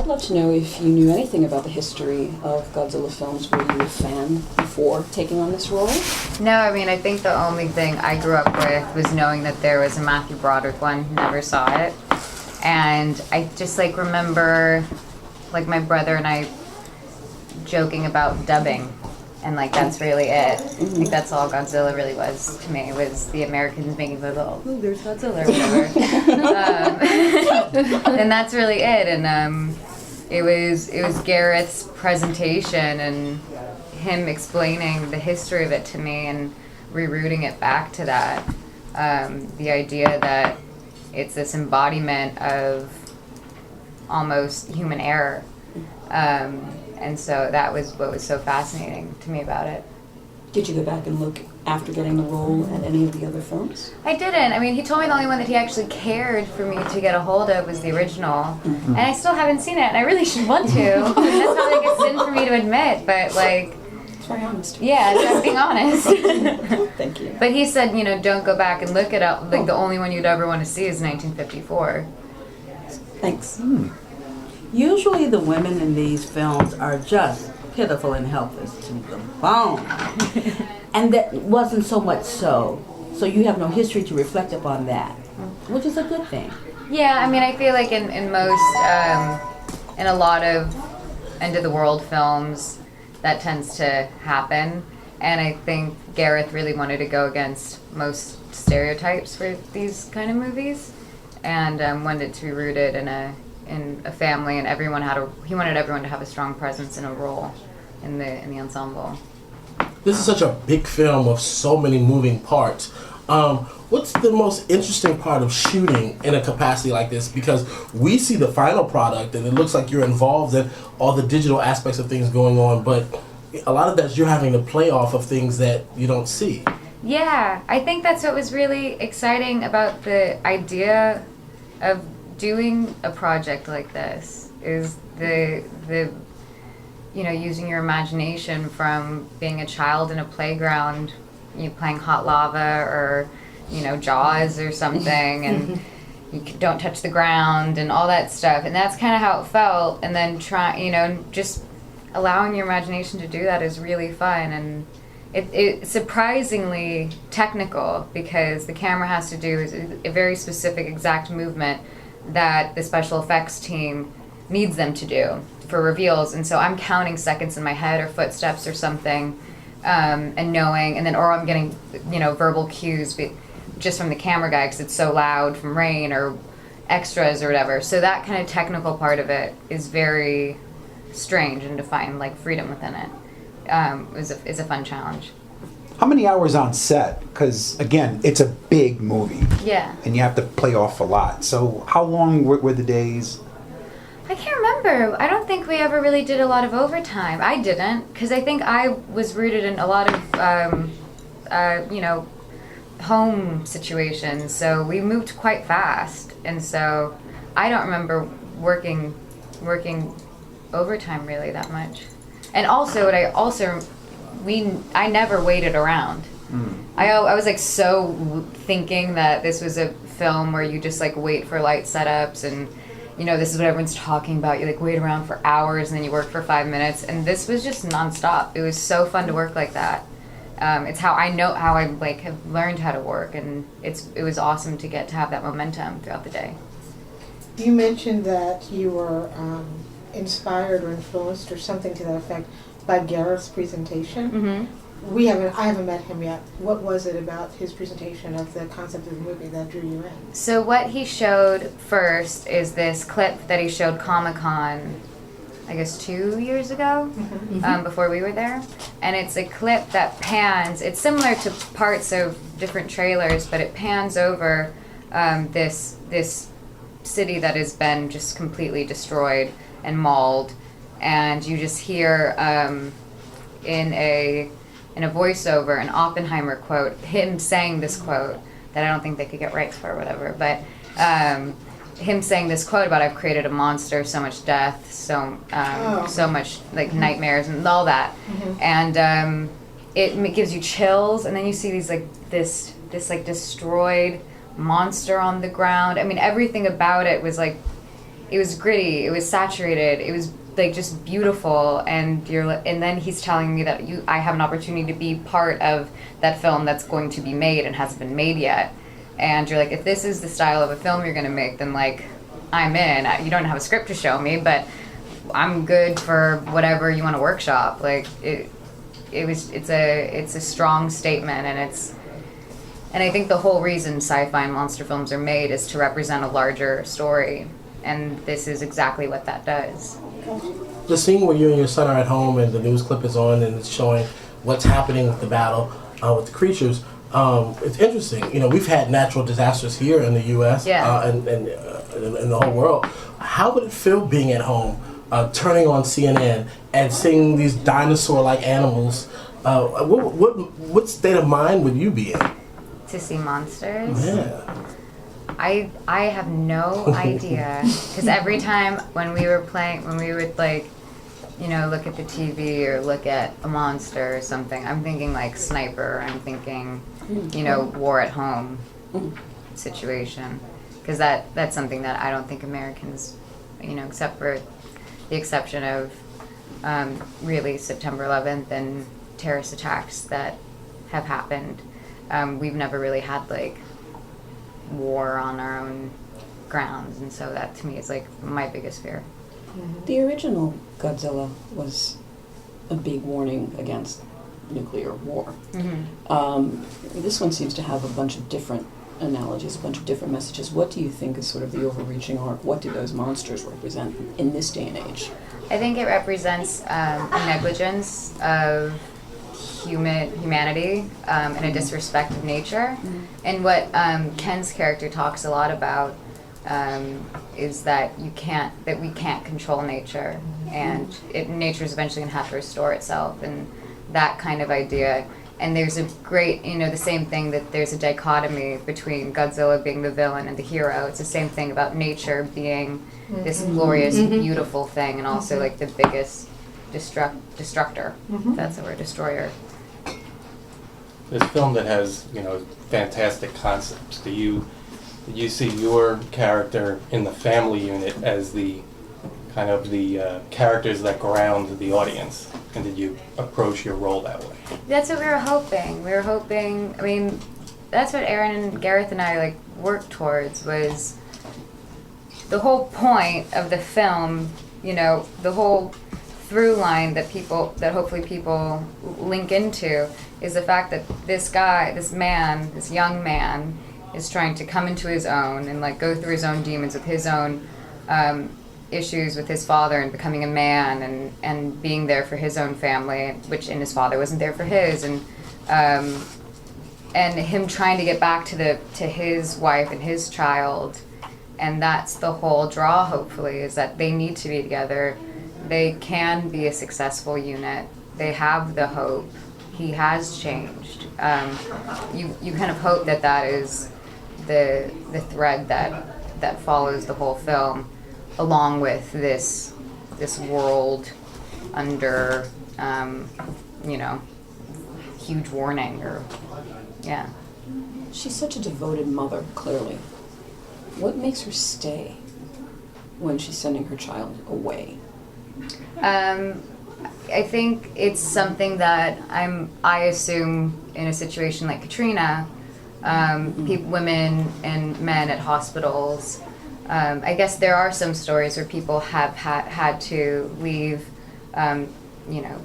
I'd love to know if you knew anything about the history of Godzilla films. Were you a fan before taking on this role? No, I mean, I think the only thing I grew up with was knowing that there was a Matthew Broderick one. Never saw it. And I just, like, remember, like, my brother and I joking about dubbing. And, like, that's really it. Like, that's all Godzilla really was to me, was the Americans making the little, ooh, there's Godzilla, or whatever. And that's really it. And it was Gareth's presentation and him explaining the history of it to me and rerouting it back to that. The idea that it's this embodiment of almost human error. And so that was what was so fascinating to me about it. Did you go back and look after getting the role at any of the other films? I didn't. I mean, he told me the only one that he actually cared for me to get a hold of was the original. And I still haven't seen it, and I really should want to. That's not like a sin for me to admit, but like... It's very honest. Yeah, I'm being honest. Thank you. But he said, you know, don't go back and look it up. Like, the only one you'd ever want to see is 1954. Thanks. Usually the women in these films are just pitiful and helpless to the bone. And that wasn't so much so. So you have no history to reflect upon that, which is a good thing. Yeah, I mean, I feel like in most, in a lot of end of the world films, that tends to happen. And I think Gareth really wanted to go against most stereotypes for these kind of movies, and wanted it to be rooted in a family, and he wanted everyone to have a strong presence in a role in the ensemble. This is such a big film of so many moving parts. What's the most interesting part of shooting in a capacity like this? Because we see the final product and it looks like you're involved in all the digital aspects of things going on, but a lot of that you're having to play off of things that you don't see. Yeah, I think that's what was really exciting about the idea of doing a project like this, is the you know, using your imagination from being a child in a playground, you playing Hot Lava or, you know, Jaws or something, and you don't touch the ground and all that stuff. And that's kind of how it felt. And then just allowing your imagination to do that is really fun. And it's surprisingly technical, because the camera has to do a very specific exact movement that the special effects team needs them to do for reveals. And so I'm counting seconds in my head or footsteps or something, and knowing, and then, or I'm getting, you know, verbal cues just from the camera guy because it's so loud from rain or extras or whatever. So that kind of technical part of it is very strange, and to find like freedom within it is a fun challenge. How many hours on set? Because again, it's a big movie. Yeah. And you have to play off a lot. So how long were the days? I can't remember. I don't think we ever really did a lot of overtime. I didn't, because I think I was rooted in a lot of, you know, home situations. So we moved quite fast, and so I don't remember working overtime really that much. And also, I never waited around. I was like so thinking that this was a film where you just like wait for light setups, and you know, this is what everyone's talking about. You like wait around for hours and then you work for 5 minutes, and this was just nonstop. It was so fun to work like that. It's how I like have learned how to work, and it was awesome to get to have that momentum throughout the day. You mentioned that you were inspired or influenced or something to that effect by Gareth's presentation. Mm-hmm. I haven't met him yet. What was it about his presentation of the concept of the movie that drew you in? So what he showed first is this clip that he showed Comic-Con, I guess 2 years ago, before we were there. And it's a clip that pans, it's similar to parts of different trailers, but it pans over this city that has been just completely destroyed and mauled. And you just hear in a voiceover, an Oppenheimer quote, him saying this quote that I don't think they could get rights for or whatever, but him saying this quote about I've created a monster, so much death, so much like nightmares and all that, and it gives you chills, and then you see these like this like destroyed monster on the ground. I mean, everything about it was like, it was gritty, it was saturated, it was like just beautiful, and then he's telling me that I have an opportunity to be part of that film that's going to be made and hasn't been made yet. And you're like, if this is the style of a film you're going to make, then like I'm in. You don't have a script to show me, but I'm good for whatever you want to workshop. Like it's a strong statement, and I think the whole reason sci-fi and monster films are made is to represent a larger story, and this is exactly what that does. The scene where you and your son are at home and the news clip is on and it's showing what's happening with the battle with the creatures, it's interesting. You know, we've had natural disasters here in the U.S. And in the whole world. How would it feel being at home, turning on CNN and seeing these dinosaur-like animals? What state of mind would you be in? To see monsters? Yeah. I have no idea, because every time when we would like, you know, look at the TV or look at a monster or something, I'm thinking like Sniper, I'm thinking, you know, War at Home situation, because that's something that I don't think Americans, you know, except for the exception of really September 11th and terrorist attacks that have happened, we've never really had like war on our own grounds, and so that to me is like my biggest fear. The original Godzilla was a big warning against nuclear war. This one seems to have a bunch of different analogies, a bunch of different messages. What do you think is sort of the overreaching arc? What do those monsters represent in this day and age? I think it represents a negligence of humanity and a disrespect of nature. And what Ken's character talks a lot about is that we can't control nature, and nature is eventually going to have to restore itself, and that kind of idea. And there's a great, you know, the same thing, that there's a dichotomy between Godzilla being the villain and the hero. It's the same thing about nature being this glorious, beautiful thing, and also like the biggest destructor. That's the word, destroyer. This film that has, you know, fantastic concepts. Do you see your character in the family unit as the kind of the characters that ground the audience, and did you approach your role that way? That's what we were hoping. I mean, that's what Aaron and Gareth and I like worked towards, was the whole point of the film, you know, the whole through line that hopefully people link into is the fact that this young man is trying to come into his own and like go through his own demons with his own issues with his father, and becoming a man and being there for his own family, and his father wasn't there for his, and him trying to get back to his wife and his child. And that's the whole draw, hopefully, is that they need to be together. They can be a successful unit. They have the hope. He has changed. You kind of hope that is the thread that follows the whole film, along with this world under you know, huge warning, or yeah. She's such a devoted mother, clearly. What makes her stay when she's sending her child away? I think it's something that I assume in a situation like Katrina, women and men at hospitals. I guess there are some stories where people have had to leave, you know,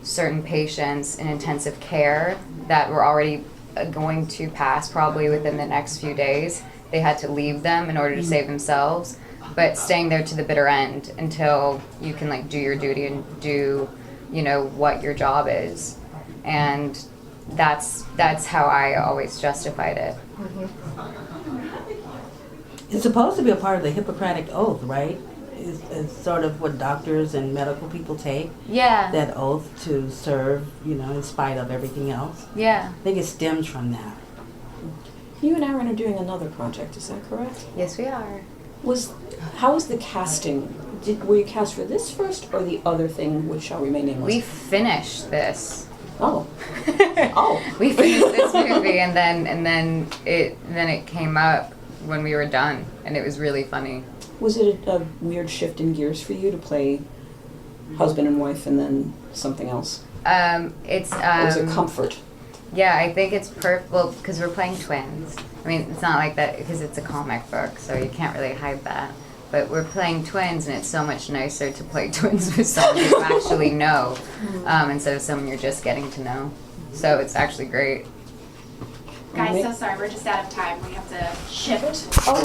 certain patients in intensive care that were already going to pass probably within the next few days. They had to leave them in order to save themselves, but staying there to the bitter end until you can like do your duty and do, you know, what your job is. And that's how I always justified it. It's supposed to be a part of the Hippocratic Oath, right? It's sort of what doctors and medical people take. Yeah. That oath to serve, you know, in spite of everything else. Yeah. I think it stems from that. You and Aaron are doing another project, is that correct? Yes, we are. How was the casting? Were you cast for this first, or the other thing, which shall remain nameless? We finished this. Oh. Oh. We finished this movie, and then it came up when we were done, and it was really funny. Was it a weird shift in gears for you to play husband and wife and then something else? It's Or was it comfort? Yeah, I think it's well, because we're playing twins. I mean, it's not like that because it's a comic book, so you can't really hide that. But we're playing twins, and it's so much nicer to play twins with someone you actually know, instead of someone you're just getting to know. So it's actually great. Guys, so sorry, we're just out of time. We have to shift. Oh,